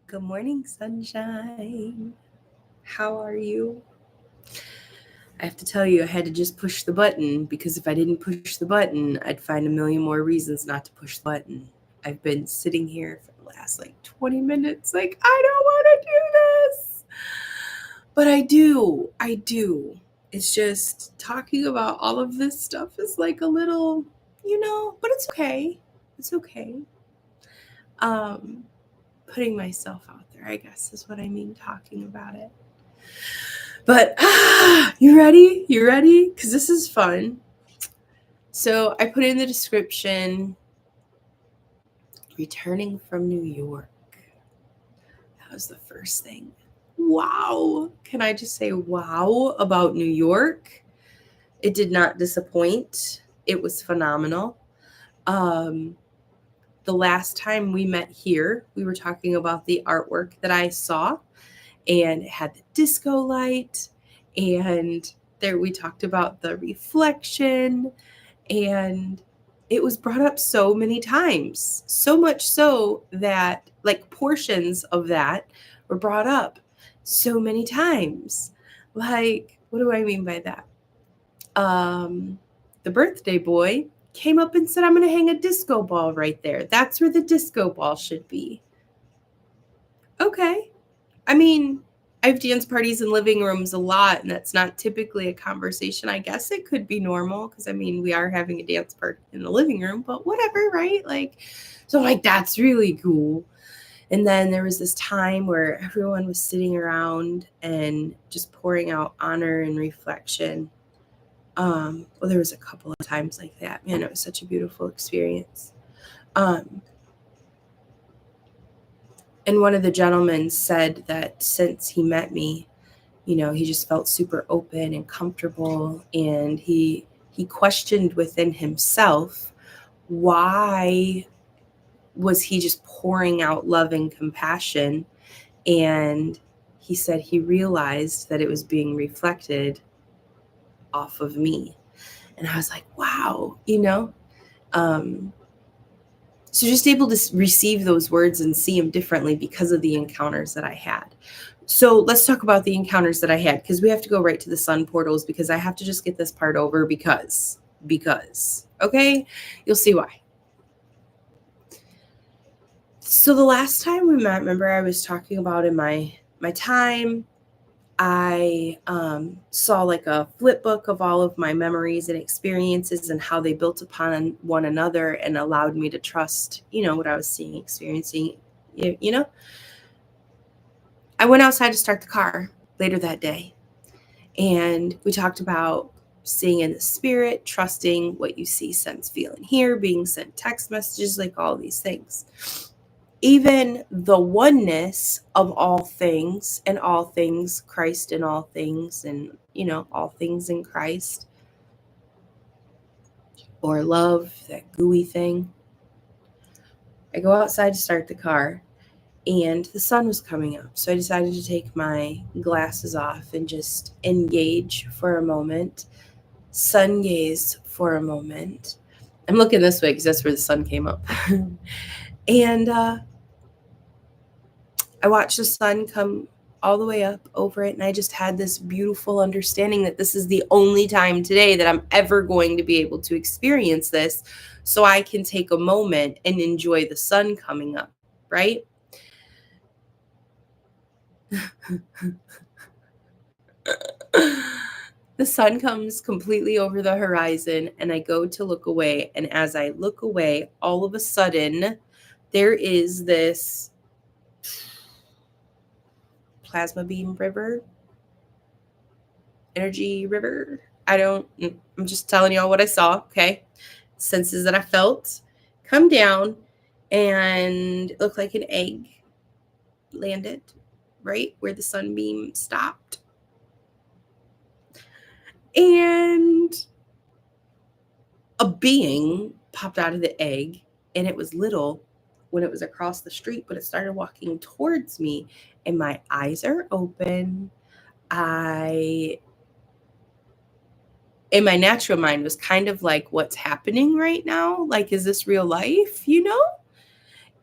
Good morning, sunshine. How are you? I have to tell you, I had to just push the button because if I didn't push the button, I'd find a million more reasons not to push the button. I've been sitting here for the last 20 minutes, I don't want to do this. But I do. I do. It's just talking about all of this stuff is like a little, but it's okay. It's okay. Um, Putting myself out there, I guess, is what I mean talking about it. But you ready? You ready? Because this is fun. So I put in the description, returning from New York. That was the first thing. Wow. Can I just say wow about New York? It did not disappoint. It was phenomenal. The last time we met here, we were talking about the artwork that I saw, and it had the disco light, and there we talked about the reflection, and it was brought up so many times, so much so that portions of that were brought up so many times. What do I mean by that? The birthday boy came up and said, I'm going to hang a disco ball right there. That's where the disco ball should be. Okay. I mean, I have dance parties in living rooms a lot, and that's not typically a conversation. I guess it could be normal because, we are having a dance party in the living room, but whatever, right? So I'm like, that's really cool. And then there was this time where everyone was sitting around and just pouring out honor and reflection. There was a couple of times like that. Man, it was such a beautiful experience. And one of the gentlemen said that since he met me, he just felt super open and comfortable, and he questioned within himself, why was he just pouring out love and compassion? And he said he realized that it was being reflected off of me. And I was like, wow, so just able to receive those words and see them differently because of the encounters that I had. So let's talk about the encounters that I had, because we have to go right to the sun portals, because I have to just get this part over because, okay? You'll see why. So the last time we met, remember I was talking about in my time, I saw a flip book of all of my memories and experiences and how they built upon one another and allowed me to trust, what I was seeing, experiencing, I went outside to start the car later that day, and we talked about seeing in the spirit, trusting what you see, sense, feel, and hear, being sent text messages, all these things. Even the oneness of all things and all things, Christ in all things, and, all things in Christ, or love, that gooey thing. I go outside to start the car, and the sun was coming up. So I decided to take my glasses off and just engage for a moment, sun gaze for a moment. I'm looking this way because that's where the sun came up. And I watched the sun come all the way up over it, and I just had this beautiful understanding that this is the only time today that I'm ever going to be able to experience this, so I can take a moment and enjoy the sun coming up, right? The sun comes completely over the horizon, and I go to look away, and as I look away, all of a sudden, there is this plasma beam river, energy river. I'm just telling y'all what I saw, okay? Senses that I felt come down, and it looked like an egg landed right where the sunbeam stopped. And a being popped out of the egg, and it was little when it was across the street, but it started walking towards me, and my eyes are open. In my natural mind was kind of like, what's happening right now? Is this real life,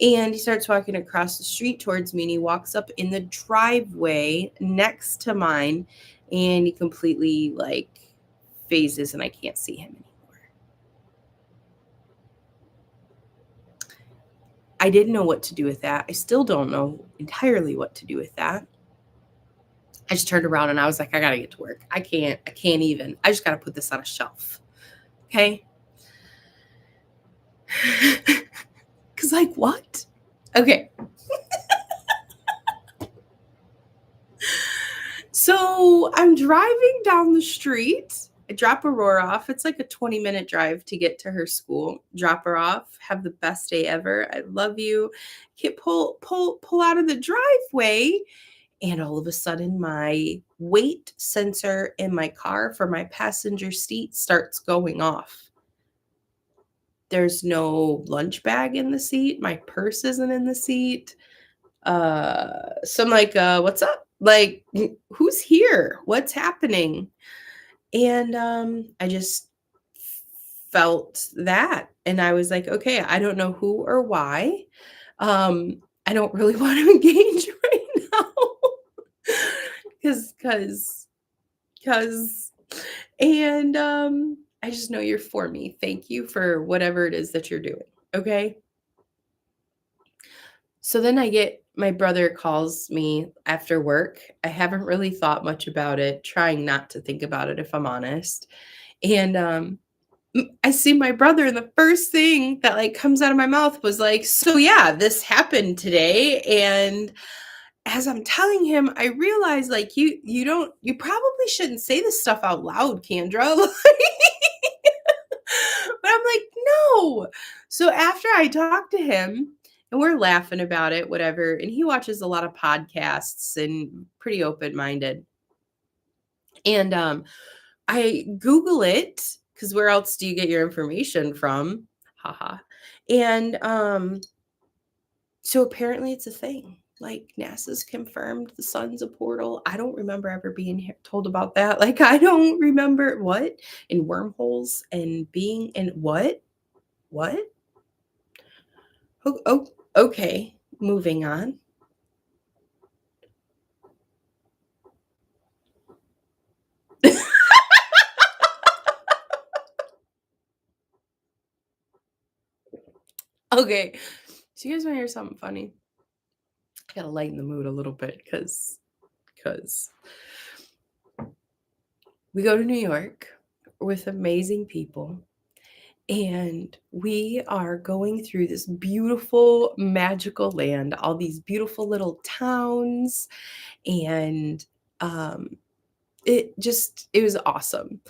And he starts walking across the street towards me, and he walks up in the driveway next to mine, and he completely like phases, and I can't see him anymore. I didn't know what to do with that. I still don't know entirely what to do with that. I just turned around and I was like, I gotta get to work. I can't even. I just gotta put this on a shelf. Okay. Cause like what? Okay. So I'm driving down the street. I drop Aurora off. It's like a 20-minute drive to get to her school. Drop her off. Have the best day ever. I love you. Get pull out of the driveway. And all of a sudden, my weight sensor in my car for my passenger seat starts going off. There's no lunch bag in the seat. My purse isn't in the seat. So I'm like, what's up? Like, who's here? What's happening? And I just felt that. And I was like, okay, I don't know who or why. I don't really want to engage right now. Cause and I just know you're for me. Thank you for whatever it is that you're doing. Okay. So then my brother calls me after work. I haven't really thought much about it, trying not to think about it if I'm honest. And I see my brother, and the first thing that like comes out of my mouth was like, "So yeah, this happened today." And as I'm telling him, I realize like you probably shouldn't say this stuff out loud, Kendra. But I'm like, no. So after I talk to him and we're laughing about it, whatever, and he watches a lot of podcasts and pretty open-minded. And I Google it because where else do you get your information from? Haha. And so apparently it's a thing. Like NASA's confirmed the sun's a portal. I don't remember ever being told about that. Like I don't remember what in wormholes and being in what? What? Oh, okay. Moving on. Okay. So you guys want to hear something funny? I gotta lighten the mood a little bit because we go to New York with amazing people, and we are going through this beautiful magical land, all these beautiful little towns, and it was awesome.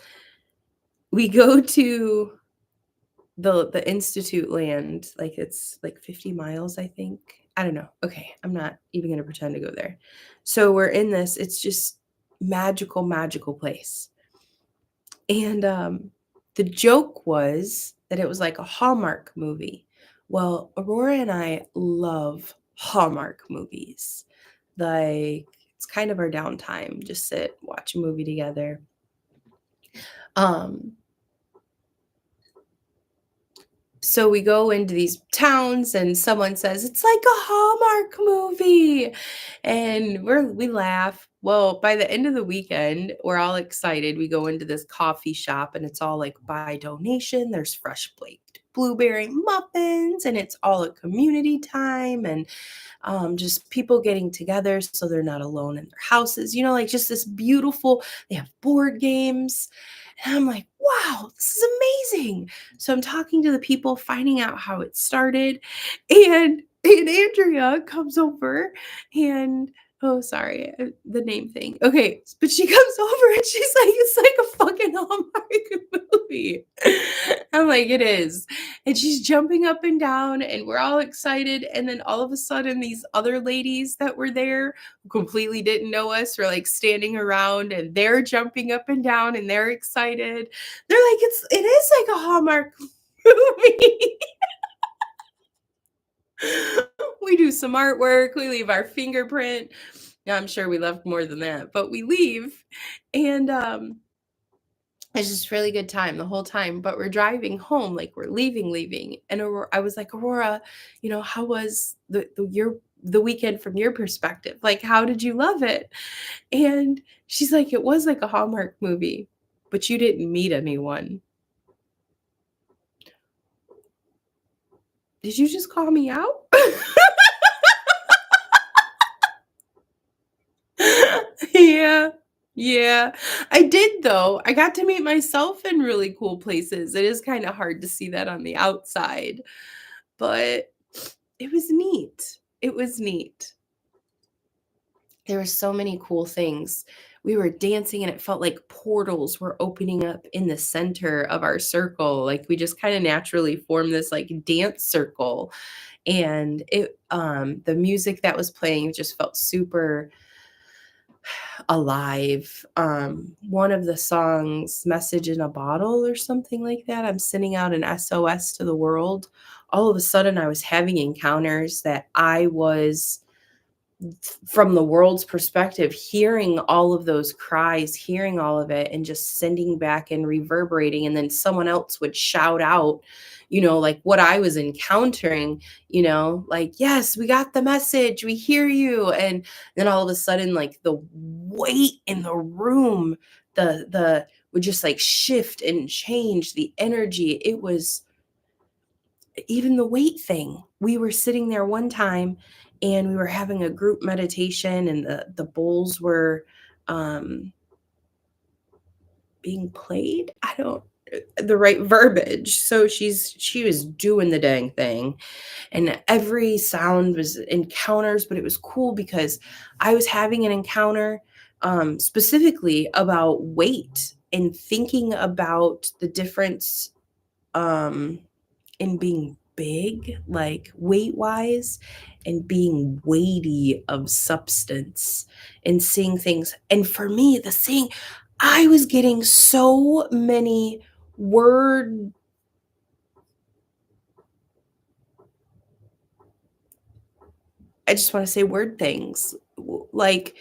We go to the institute land, like it's like 50 miles, I think. I don't know. Okay, I'm not even gonna pretend to go there. So we're in this, it's just magical place. And the joke was that it was like a Hallmark movie. Well, Aurora and I love Hallmark movies. Like it's kind of our downtime. Just sit, watch a movie together. Um, so we go into these towns and someone says it's like a Hallmark movie, and we laugh. Well, by the end of the weekend we're all excited. We go into this coffee shop and it's all like by donation. There's fresh baked blueberry muffins, and it's all a community time, and just people getting together so they're not alone in their houses, like just this beautiful. They have board games, and I'm like, wow, this is amazing. So I'm talking to the people, finding out how it started. And Andrea comes over and oh, sorry, the name thing. Okay, but she comes over and she's like, it's like a fucking Hallmark movie. I'm like, it is. And she's jumping up and down, and we're all excited. And then all of a sudden, these other ladies that were there who completely didn't know us were like standing around, and they're jumping up and down and they're excited. They're like, it is like a Hallmark movie. We do some artwork, we leave our fingerprint. Now, I'm sure we left more than that, but we leave. And It's just really good time the whole time, but we're driving home, like, we're leaving, and I was like, "Aurora, how was the weekend from your perspective? Like, how did you love it?" And she's like, "It was like a Hallmark movie, but you didn't meet anyone." Did you just call me out? Yeah. Yeah. I did though. I got to meet myself in really cool places. It is kinda hard to see that on the outside, but it was neat. It was neat. There were so many cool things. We were dancing and it felt like portals were opening up in the center of our circle. Like we just kind of naturally formed this like dance circle. And the music that was playing just felt super alive. One of the songs, Message in a Bottle or something like that, I'm sending out an SOS to the world. All of a sudden I was having encounters that I was from the world's perspective, hearing all of those cries, hearing all of it, and just sending back and reverberating. And then someone else would shout out, like what I was encountering, like, yes, we got the message, we hear you. And then all of a sudden, like the weight in the room, the would just like shift and change the energy. It was even the weight thing. We were sitting there one time and we were having a group meditation and the bowls were um being played. I don't the right verbiage. So she was doing the dang thing and every sound was encounters, but it was cool because I was having an encounter specifically about weight and thinking about the difference um in being big, like weight wise, and being weighty of substance and seeing things. And for me, the seeing, I was getting so many word, I just want to say word things like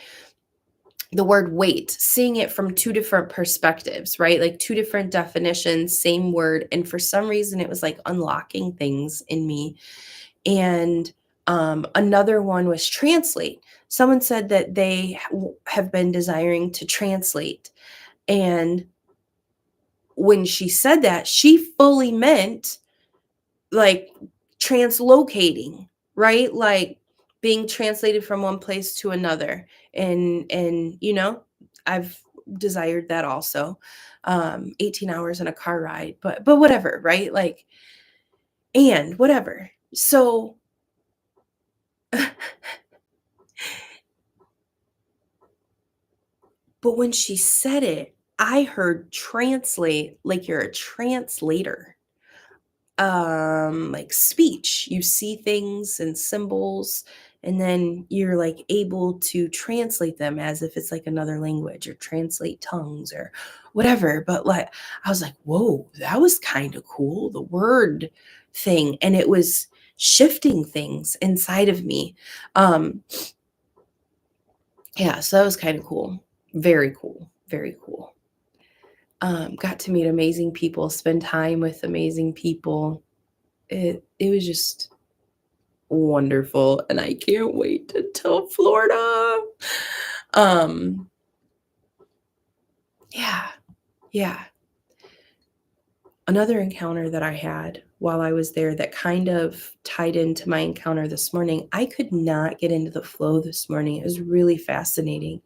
the word weight, seeing it from two different perspectives, right? Like two different definitions, same word. And for some reason, it was like unlocking things in me. And another one was translate. Someone said that they have been desiring to translate. And when she said that, she fully meant like translocating, right? Like being translated from one place to another. And I've desired that also. 18 hours in a car ride, but whatever, right? Like and whatever. So but when she said it, I heard translate like you're a translator. Like speech. You see things and symbols and then you're like able to translate them as if it's like another language or translate tongues or whatever. But like I was like, "Whoa, that was kind of cool." The word thing and it was shifting things inside of me. Um yeah, so that was kind of cool. Very cool. Very cool. Got to meet amazing people, spend time with amazing people. It was just wonderful, and I can't wait until Florida. Um, yeah, yeah. Another encounter that I had while I was there that kind of tied into my encounter this morning, I could not get into the flow this morning. It was really fascinating.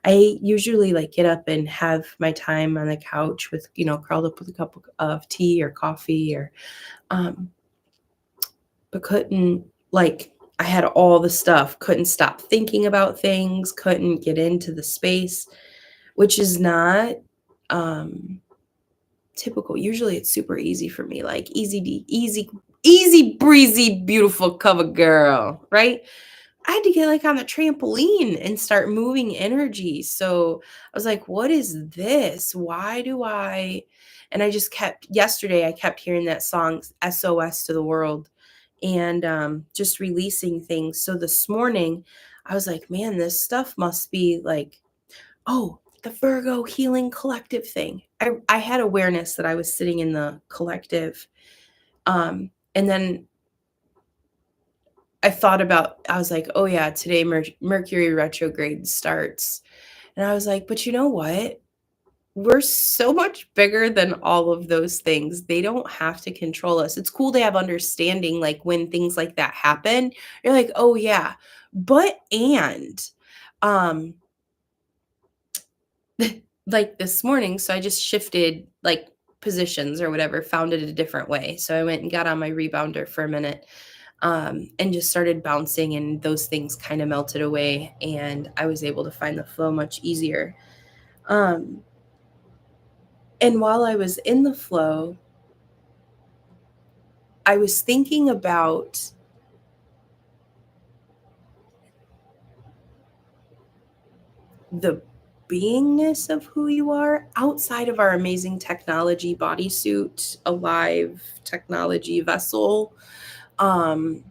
I usually like get up and have my time on the couch with, curled up with a cup of tea or coffee or um but couldn't like I had all the stuff, couldn't stop thinking about things, couldn't get into the space, which is not um typical. Usually it's super easy for me, like easy breezy, beautiful cover girl, right? I had to get like on the trampoline and start moving energy. So I was like, what is this? Why do I? And I just kept, yesterday, I kept hearing that song, SOS to the world, and just releasing things. So this morning, I was like, man, this stuff must be like, oh, the Virgo healing collective thing. I had awareness that I was sitting in the collective. And then I was like, oh yeah, today Mercury retrograde starts. And I was like, but you know what? We're so much bigger than all of those things. They don't have to control us. It's cool to have understanding, like when things like that happen, you're like, oh yeah. Um, like this morning, so I just shifted like positions or whatever, found it a different way. So I went and got on my rebounder for a minute, and just started bouncing, and those things kind of melted away, and I was able to find the flow much easier. And while I was in the flow, I was thinking about the beingness of who you are outside of our amazing technology bodysuit, alive technology vessel. I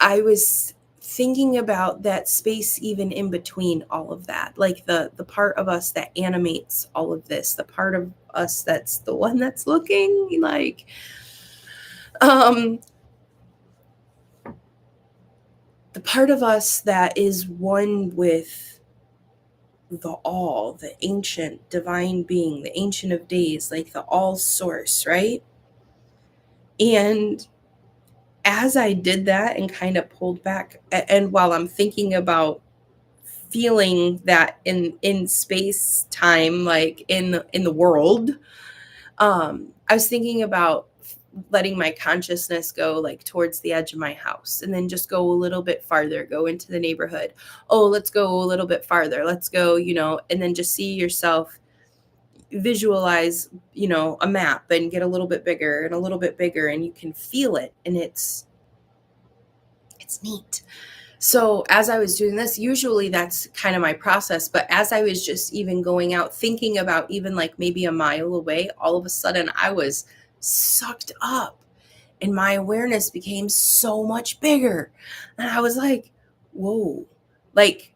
was thinking about that space even in between all of that, like the part of us that animates all of this, the part of us that's the one that's looking like the part of us that is one with the all, the ancient divine being, the ancient of days, like the all source, right? And as I did that and kind of pulled back, and while I'm thinking about feeling that in space time, like in the world, I was thinking about letting my consciousness go like towards the edge of my house, and then just go a little bit farther, go into the neighborhood. Oh, let's go a little bit farther, let's go, and then just see yourself, visualize, a map, and get a little bit bigger and a little bit bigger, and you can feel it, and it's neat. So as I was doing this, usually that's kind of my process, but as I was just even going out, thinking about even like maybe a mile away, all of a sudden I was sucked up and my awareness became so much bigger. And I was like, whoa, like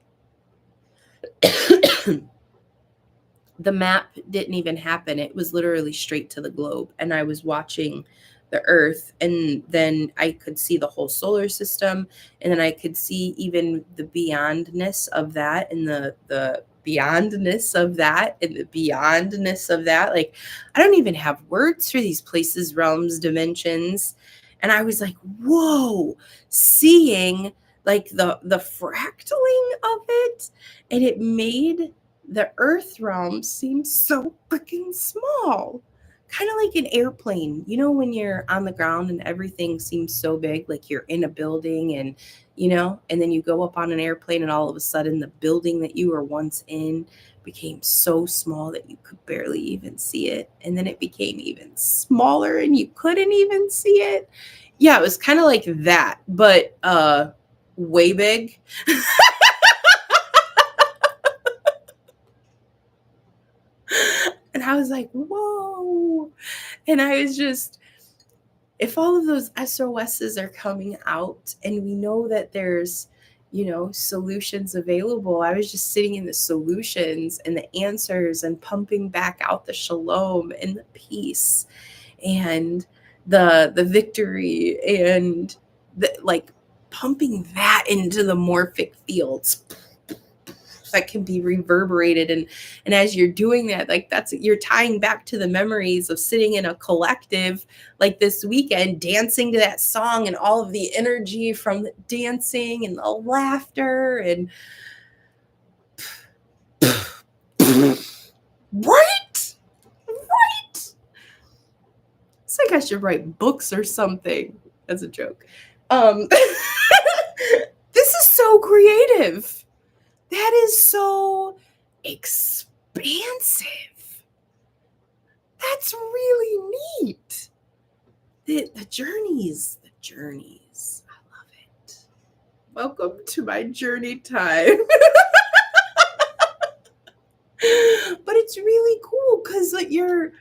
the map didn't even happen. It was literally straight to the globe. And I was watching the earth, and then I could see the whole solar system, and then I could see even the beyondness of that, and the beyondness of that, and the beyondness of that. Like, I don't even have words for these places, realms, dimensions. And I was like, whoa, seeing like the fractaling of it, and it made the earth realm seems so freaking small, kind of like an airplane. When you're on the ground and everything seems so big, like you're in a building, and and then you go up on an airplane, and all of a sudden the building that you were once in became so small that you could barely even see it, and then it became even smaller and you couldn't even see it. Yeah, it was kind of like that, but way big. And I was like, whoa. And I was just, if all of those SOSs are coming out and we know that there's, solutions available, I was just sitting in the solutions and the answers and pumping back out the shalom and the peace and the victory, and like pumping that into the morphic fields that can be reverberated. And as you're doing that, like you're tying back to the memories of sitting in a collective like this weekend, dancing to that song, and all of the energy from the dancing and the laughter, and right. It's like I should write books or something. As a joke. This is so creative. That is so expansive. That's really neat. The journeys. I love it. Welcome to my journey time. But it's really cool because like you're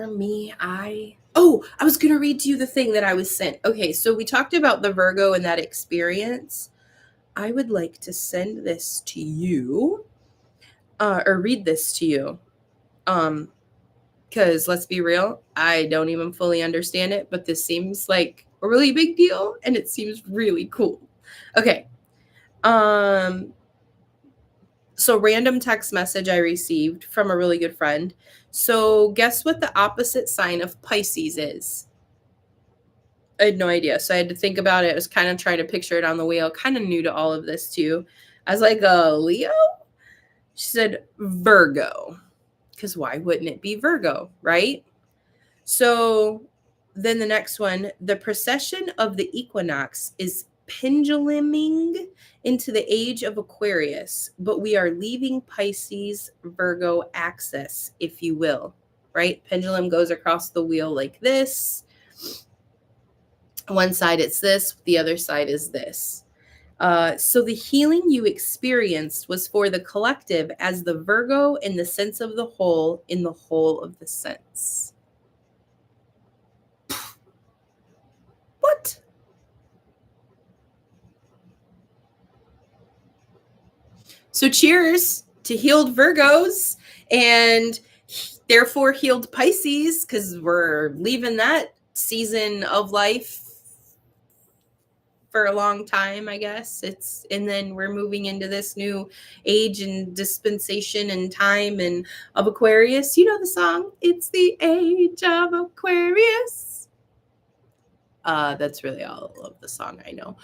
me, I was going to read to you the thing that I was sent. Okay, so we talked about the Virgo and that experience. I would like to send this to you, or read this to you. Because let's be real, I don't even fully understand it, but this seems like a really big deal and it seems really cool. Okay. So random text message I received from a really good friend. So guess what the opposite sign of Pisces is? I had no idea. So I had to think about it. I was kind of trying to picture it on the wheel. Kind of new to all of this too. I was like, Leo? She said Virgo. Because why wouldn't it be Virgo, right? So then the next one, the precession of the equinox is penduluming into the age of Aquarius, but we are leaving Pisces Virgo axis, if you will, right? Pendulum goes across the wheel like this. One side it's this, the other side is this. So the healing you experienced was for the collective as the Virgo in the sense of the whole in the whole of the sense. What? So cheers to healed Virgos and therefore healed Pisces, because we're leaving that season of life for a long time, I guess. And then we're moving into this new age and dispensation and time and of Aquarius. You know the song, It's the Age of Aquarius. That's really all of the song I know.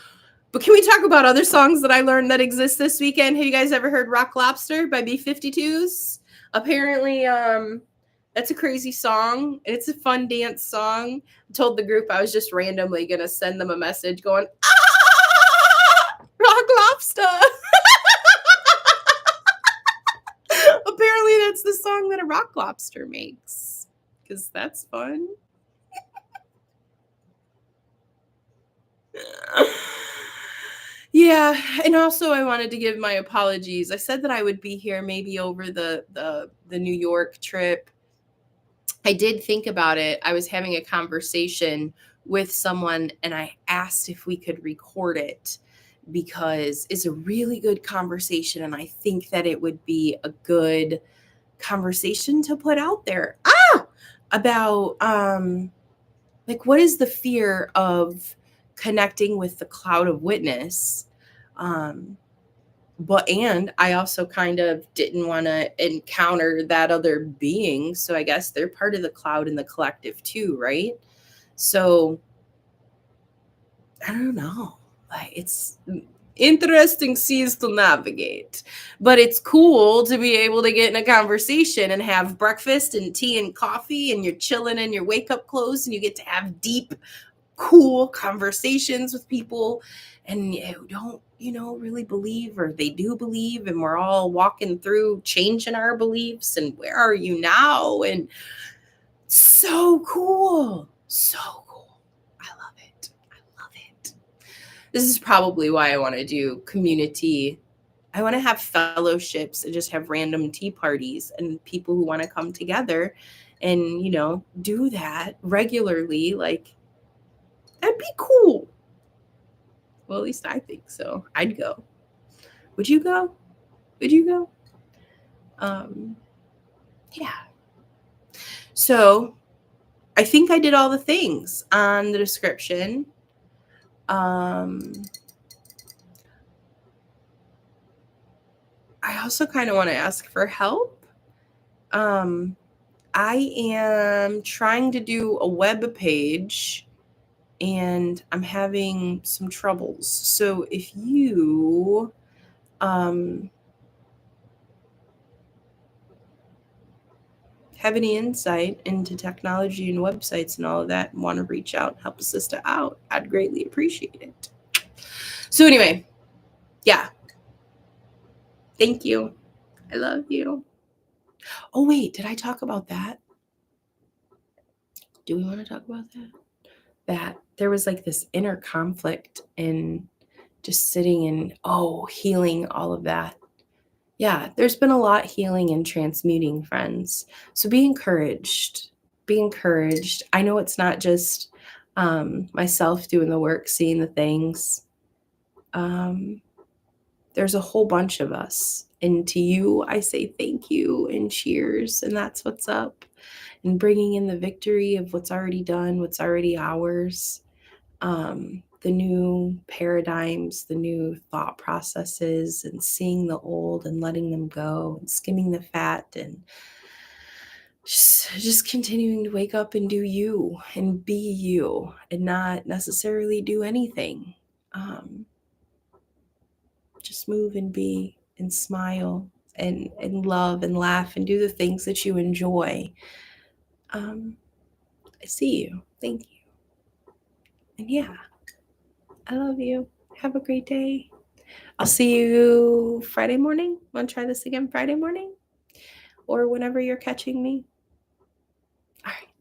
But can we talk about other songs that I learned that exist this weekend? Have you guys ever heard Rock Lobster by B-52s? Apparently, that's a crazy song. It's a fun dance song. I told the group I was just randomly going to send them a message going, Rock Lobster. Apparently, that's the song that a rock lobster makes, because that's fun. Yeah, and also I wanted to give my apologies. I said that I would be here maybe over the New York trip. I did think about it. I was having a conversation with someone and I asked if we could record it because it's a really good conversation and I think that it would be a good conversation to put out there. About like what is the fear of connecting with the cloud of witness, and I also kind of didn't want to encounter that other being, so I guess they're part of the cloud and the collective too, right? So I don't know, like it's interesting seas to navigate, but it's cool to be able to get in a conversation and have breakfast and tea and coffee and you're chilling in your wake up clothes and you get to have deep cool conversations with people and who don't, really believe, or they do believe, and we're all walking through changing our beliefs and where are you now? And so cool. So cool. I love it. I love it. This is probably why I want to do community. I want to have fellowships and just have random tea parties and people who want to come together and, do that regularly. Like, that'd be cool. Well, at least I think so. I'd go. Would you go? Would you go? Yeah. So I think I did all the things on the description. I also kind of want to ask for help. I am trying to do a web page and I'm having some troubles. So if you have any insight into technology and websites and all of that and want to reach out, help a sister out, I'd greatly appreciate it. So anyway, yeah. Thank you. I love you. Oh, wait, did I talk about that? Do we want to talk about that? That there was like this inner conflict in just sitting and, healing all of that. Yeah, there's been a lot healing and transmuting, friends. So be encouraged. Be encouraged. I know it's not just myself doing the work, seeing the things. There's a whole bunch of us. And to you, I say thank you and cheers. And that's what's up. And bringing in the victory of what's already done, what's already ours. The new paradigms, the new thought processes, and seeing the old and letting them go, and skimming the fat, and just continuing to wake up and do you and be you and not necessarily do anything. Just move and be and smile and love and laugh and do the things that you enjoy. I see you. Thank you. And yeah, I love you. Have a great day. I'll see you Friday morning. Want to try this again Friday morning? Or whenever you're catching me? All right.